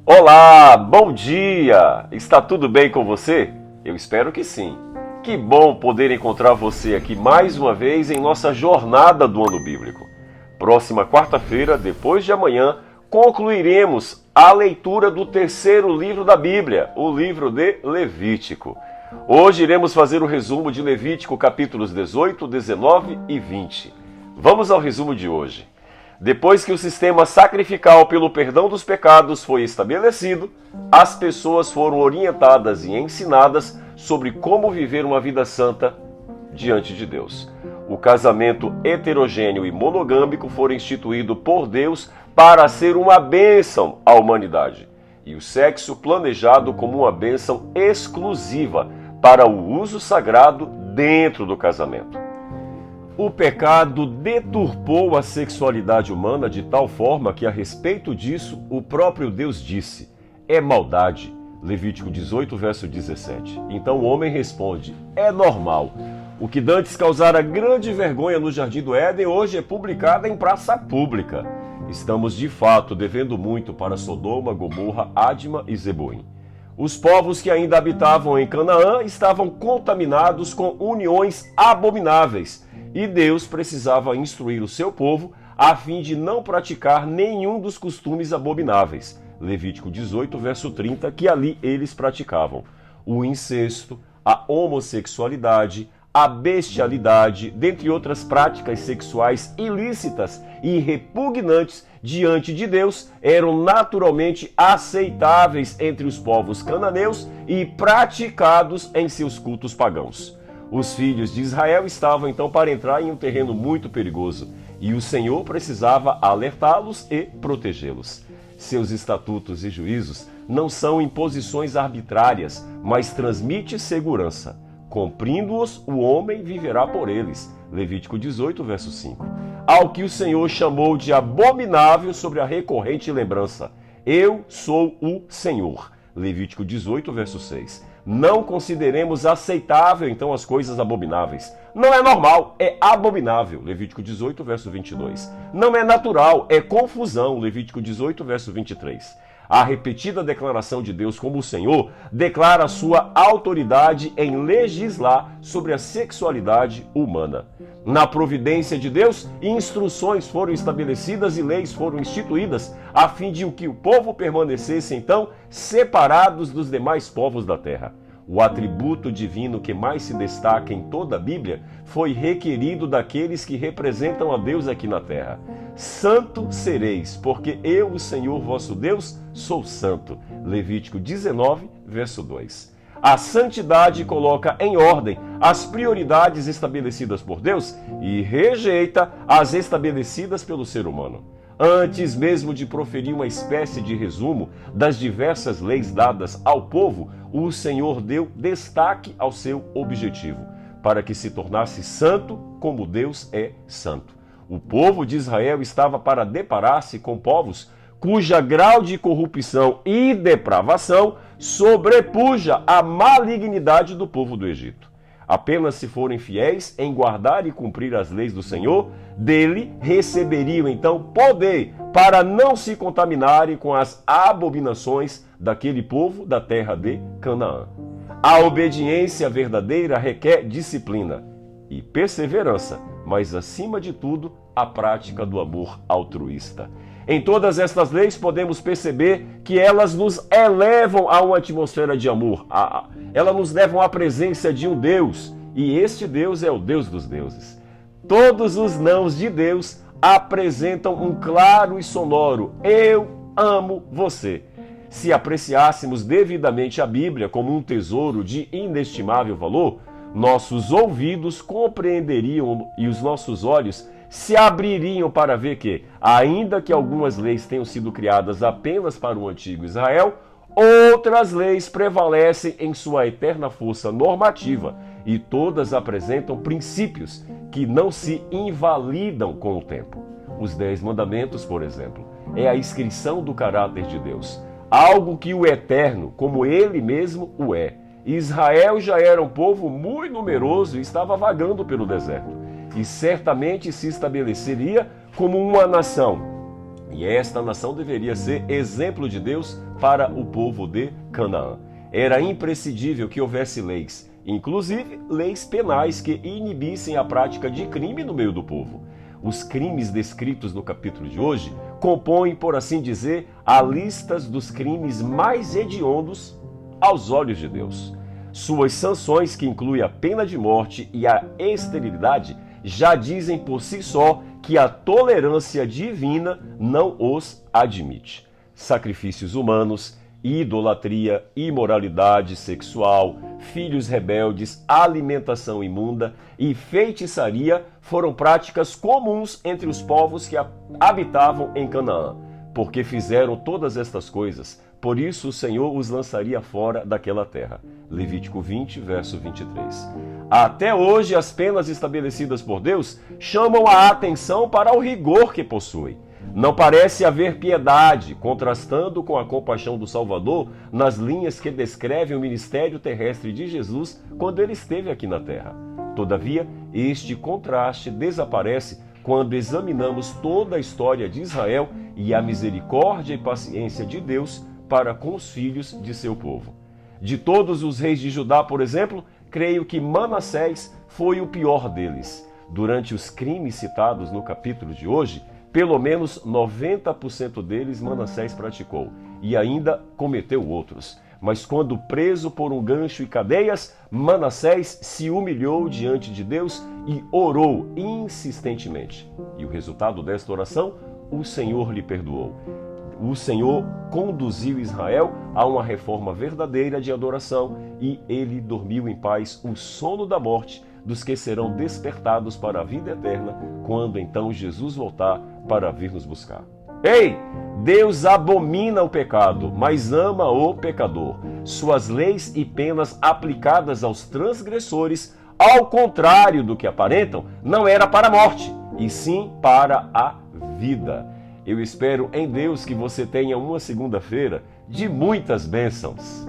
Olá, bom dia! Está tudo bem com você? Eu espero que sim. Que bom poder encontrar você aqui mais uma vez em nossa jornada do ano bíblico. Próxima quarta-feira, depois de amanhã, concluiremos a leitura do terceiro livro da Bíblia, o livro de Levítico. Hoje iremos fazer o resumo de Levítico capítulos 18, 19 e 20. Vamos ao resumo de hoje. Depois que o sistema sacrificial pelo perdão dos pecados foi estabelecido, as pessoas foram orientadas e ensinadas sobre como viver uma vida santa diante de Deus. O casamento heterogêneo e monogâmico foi instituído por Deus para ser uma bênção à humanidade, e o sexo planejado como uma bênção exclusiva para o uso sagrado dentro do casamento. O pecado deturpou a sexualidade humana de tal forma que, a respeito disso, o próprio Deus disse: é maldade. Levítico 18, verso 17. Então o homem responde: é normal. O que dantes causara grande vergonha no Jardim do Éden, hoje é publicado em praça pública. Estamos de fato devendo muito para Sodoma, Gomorra, Adma e Zeboim. Os povos que ainda habitavam em Canaã estavam contaminados com uniões abomináveis, e Deus precisava instruir o seu povo a fim de não praticar nenhum dos costumes abomináveis. Levítico 18, verso 30, que ali eles praticavam: o incesto, a homossexualidade, a bestialidade, dentre outras práticas sexuais ilícitas e repugnantes diante de Deus, eram naturalmente aceitáveis entre os povos cananeus e praticados em seus cultos pagãos. Os filhos de Israel estavam então para entrar em um terreno muito perigoso, e o Senhor precisava alertá-los e protegê-los. Seus estatutos e juízos não são imposições arbitrárias, mas transmite segurança. Cumprindo-os, o homem viverá por eles. Levítico 18, verso 5. Ao que o Senhor chamou de abominável sobre a recorrente lembrança: eu sou o Senhor. Levítico 18, verso 6. Não consideremos aceitável, então, as coisas abomináveis. Não é normal, é abominável. Levítico 18, verso 22. Não é natural, é confusão. Levítico 18, verso 23. A repetida declaração de Deus como o Senhor declara sua autoridade em legislar sobre a sexualidade humana. Na providência de Deus, instruções foram estabelecidas e leis foram instituídas a fim de que o povo permanecesse então separados dos demais povos da terra. O atributo divino que mais se destaca em toda a Bíblia foi requerido daqueles que representam a Deus aqui na terra. Santo sereis, porque eu, o Senhor vosso Deus, sou santo. Levítico 19, verso 2. A santidade coloca em ordem as prioridades estabelecidas por Deus e rejeita as estabelecidas pelo ser humano. Antes mesmo de proferir uma espécie de resumo das diversas leis dadas ao povo, o Senhor deu destaque ao seu objetivo, para que se tornasse santo como Deus é santo. O povo de Israel estava para deparar-se com povos cuja grau de corrupção e depravação sobrepuja a malignidade do povo do Egito. Apenas se forem fiéis em guardar e cumprir as leis do Senhor, dele receberiam então poder para não se contaminarem com as abominações daquele povo da terra de Canaã. A obediência verdadeira requer disciplina e perseverança, mas acima de tudo, a prática do amor altruísta. Em todas estas leis podemos perceber que elas nos elevam a uma atmosfera de amor. Elas nos levam à presença de um Deus, e este Deus é o Deus dos deuses. Todos os nãos de Deus apresentam um claro e sonoro: eu amo você. Se apreciássemos devidamente a Bíblia como um tesouro de inestimável valor, nossos ouvidos compreenderiam e os nossos olhos se abririam para ver que, ainda que algumas leis tenham sido criadas apenas para o antigo Israel, outras leis prevalecem em sua eterna força normativa e todas apresentam princípios que não se invalidam com o tempo. Os 10 mandamentos, por exemplo, é a inscrição do caráter de Deus, algo que o Eterno, como Ele mesmo o é. Israel já era um povo muito numeroso e estava vagando pelo deserto, e certamente se estabeleceria como uma nação E esta nação deveria ser exemplo de Deus para o povo de Canaã. Era imprescindível que houvesse leis, inclusive leis penais que inibissem a prática de crime no meio do povo. Os crimes descritos no capítulo de hoje compõem, por assim dizer, a lista dos crimes mais hediondos aos olhos de Deus. Suas sanções, que incluem a pena de morte e a esterilidade, já dizem por si só que a tolerância divina não os admite. Sacrifícios humanos, idolatria, imoralidade sexual, filhos rebeldes, alimentação imunda e feitiçaria foram práticas comuns entre os povos que habitavam em Canaã. Porque fizeram todas estas coisas, por isso o Senhor os lançaria fora daquela terra. Levítico 20, verso 23. Até hoje, as penas estabelecidas por Deus chamam a atenção para o rigor que possuem. Não parece haver piedade, contrastando com a compaixão do Salvador nas linhas que descrevem o ministério terrestre de Jesus quando ele esteve aqui na terra. Todavia, este contraste desaparece quando examinamos toda a história de Israel e a misericórdia e paciência de Deus para com os filhos de seu povo. De todos os reis de Judá, por exemplo, creio que Manassés foi o pior deles. Durante os crimes citados no capítulo de hoje, pelo menos 90% deles Manassés praticou e ainda cometeu outros. Mas quando preso por um gancho e cadeias, Manassés se humilhou diante de Deus e orou insistentemente. E o resultado desta oração, o Senhor lhe perdoou. O Senhor conduziu Israel a uma reforma verdadeira de adoração e ele dormiu em paz o sono da morte dos que serão despertados para a vida eterna quando então Jesus voltar para vir nos buscar. Ei! Deus abomina o pecado, mas ama o pecador. Suas leis e penas aplicadas aos transgressores, ao contrário do que aparentam, não era para a morte, e sim para a vida. Eu espero em Deus que você tenha uma segunda-feira de muitas bênçãos.